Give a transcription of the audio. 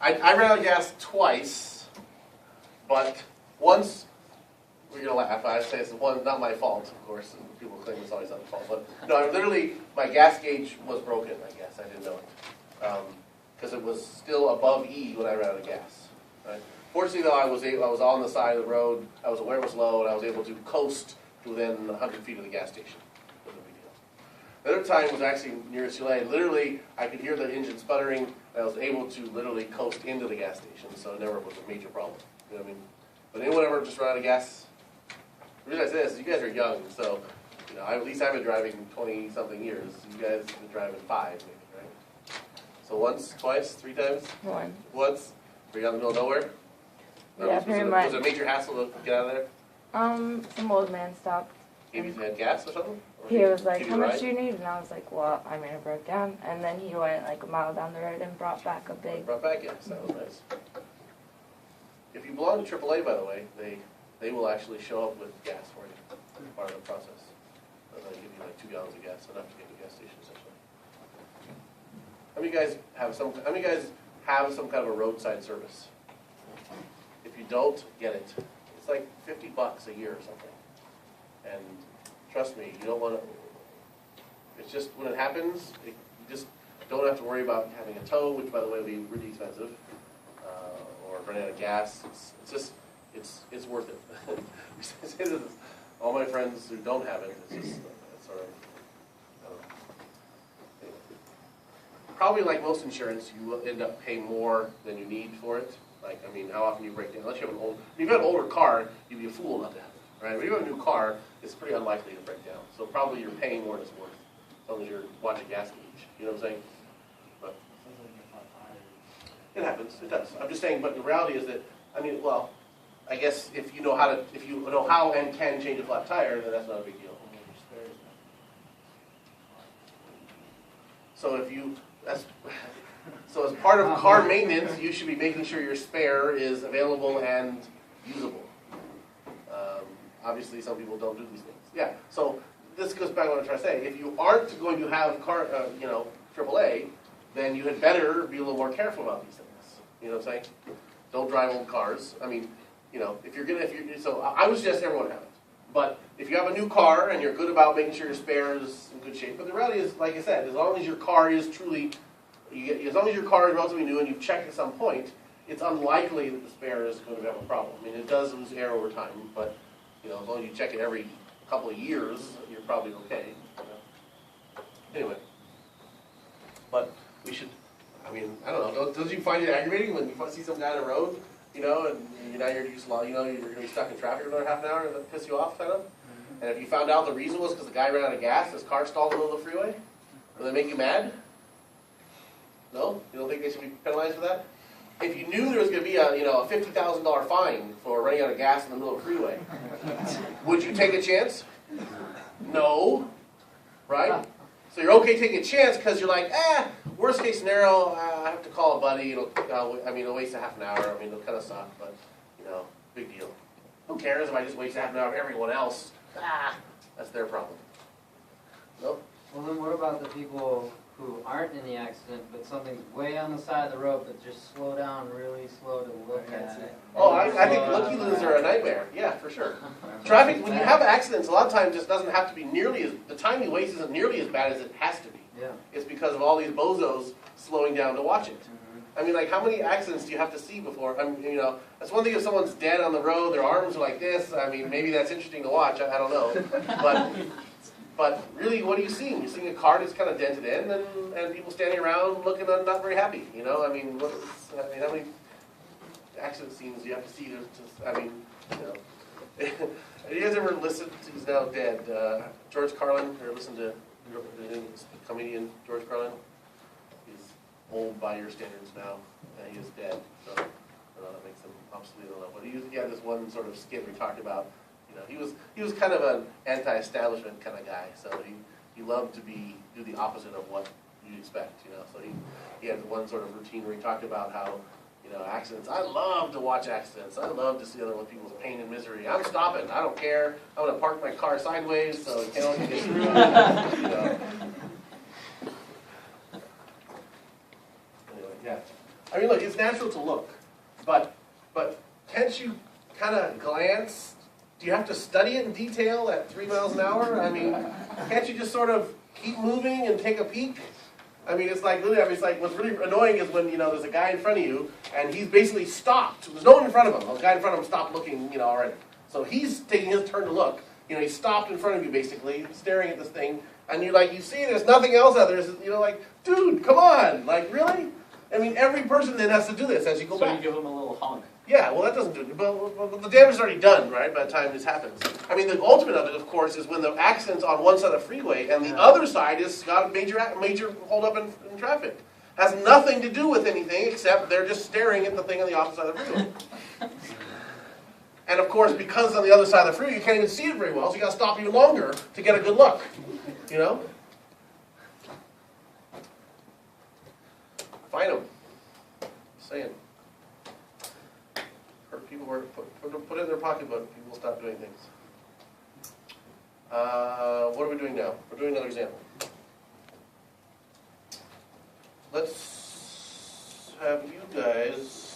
I ran out of gas twice, but once, we're gonna laugh, I say it's not my fault, of course, and people claim it's always my fault, but no, literally, my gas gauge was broken, I guess, I didn't know it. Because it was still above E when I ran out of gas, right? Fortunately though, I was on the side of the road, I was aware it was low, and I was able to coast to within 100 feet of the gas station. It was a big deal. The other time was actually near Soleil. Literally, I could hear the engine sputtering, and I was able to literally coast into the gas station, so it never was a major problem. You know what I mean? But anyone ever just run out of gas? The reason I say this is you guys are young, so you know, at least I've been driving 20-something years. You guys have been driving 5, maybe, right? So once, twice, 3 times? Once? Were you out in the middle of nowhere? Yeah, pretty much. Was it a major hassle to get out of there? Some old man stopped. Maybe you had gas or something? Or He was like, give how you a much ride? do you need? And I was like, well, I mean, it broke down. And then he went like a mile down the road and brought back a big... Brought back gas, that was nice. If you belong to AAA, by the way, they will actually show up with gas for you, part of the process. And they'll give you like 2 gallons of gas, enough to get to the gas station essentially. How many guys have some kind of a roadside service? If you don't, get it. It's like $50 a year or something. And trust me, you don't want to, it's just, when it happens, you just don't have to worry about having a tow, which by the way would be really expensive, or running out of gas. It's worth it. We say this, all my friends who don't have it, it's just, it's sort of, I don't know. Anyway. Probably like most insurance, you will end up paying more than you need for it. Like, I mean, how often you break down? Unless you have if you have an older car, you'd be a fool not to have it, right? When you have a new car, it's pretty unlikely to break down. So probably you're paying more than it's worth, as long as you're watching gas gauge. You know what I'm saying? But it happens. It does. I'm just saying. But the reality is that, I mean, well, I guess if you know how and can change a flat tire, then that's not a big deal. So as part of car maintenance, you should be making sure your spare is available and usable. Obviously, some people don't do these things. Yeah. So this goes back to what I'm trying to say. If you aren't going to have AAA, then you had better be a little more careful about these things. You know what I'm saying? Don't drive old cars. I mean, you know, so I would suggest everyone have it. But if you have a new car and you're good about making sure your spare is in good shape, but the reality is, like I said, as long as your car is truly as long as your car is relatively new and you've checked at some point, it's unlikely that the spare is going to have a problem. I mean, it does lose air over time, but you know, as long as you check it every couple of years, you're probably okay. You know? Anyway, but we should. I mean, I don't know. Don't you find it aggravating when you see some guy on the road, you know, and you're going to be stuck in traffic for another half an hour, and that piss you off, kind of? And if you found out the reason was because the guy ran out of gas, his car stalled in the middle of the freeway, would that make you mad? No? You don't think they should be penalized for that? If you knew there was going to be a $50,000 fine for running out of gas in the middle of the freeway, would you take a chance? No. Right? So you're okay taking a chance because you're like, worst case scenario, I have to call a buddy. It'll waste a half an hour. I mean, it'll kind of suck, but, you know, big deal. Who cares if I just waste half an hour of everyone else? That's their problem. No? Well, then what about the people who aren't in the accident, but something's way on the side of the road, but just slow down really slow to look at it? Oh, I think looky-loos are a nightmare. Yeah, for sure. Traffic, when you have accidents, a lot of times just doesn't have to be the time you waste isn't nearly as bad as it has to be. Yeah. It's because of all these bozos slowing down to watch it. I mean, like, how many accidents do you have to see before? I mean, you know, that's one thing if someone's dead on the road, their arms are like this. I mean, maybe that's interesting to watch. I don't know. But really, what are you seeing? You're seeing a car that's kind of dented in, and people standing around looking not very happy. You know, I mean, how many accident scenes do you have to see I mean, you know. Have you guys ever listened to, he's now dead, George Carlin, or listened to the comedian George Carlin? He's old by your standards now, and he is dead, so I don't know, that makes him obsolete a little. But he had this one sort of skit where he talked about, you know, he was kind of an anti-establishment kind of guy, so he loved to do the opposite of what you'd expect, you know. So he had one sort of routine where he talked about how, you know, accidents. I love to watch accidents. I love to see other people's pain and misery. I'm stopping. I don't care. I'm going to park my car sideways so it can't get screwed. You know. Anyway, yeah. I mean, look, it's natural to look, but can't you kind of glance? Do you have to study it in detail at 3 miles an hour? I mean, can't you just sort of keep moving and take a peek? I mean, it's like, literally, it's like, what's really annoying is when, there's a guy in front of you, and he's basically stopped. There's no one in front of him. The guy in front of him stopped looking, already. So he's taking his turn to look. He stopped in front of you, basically, staring at this thing, and you see there's nothing else out there. It's, like, dude, come on, like, really? I mean, every person then has to do this as you go back. So you give them a little honk. Yeah, well, that doesn't do it. But the damage is already done, right, by the time this happens. I mean, the ultimate of it, of course, is when the accident's on one side of the freeway and the other side has got a major holdup in traffic. Has nothing to do with anything except they're just staring at the thing on the opposite side of the freeway. And of course, because on the other side of the freeway, you can't even see it very well, so you got to stop even longer to get a good look. Find them. Saying. Hurt people where put it in their pocketbook. People will stop doing things. What are we doing now? We're doing another example. Let's have you guys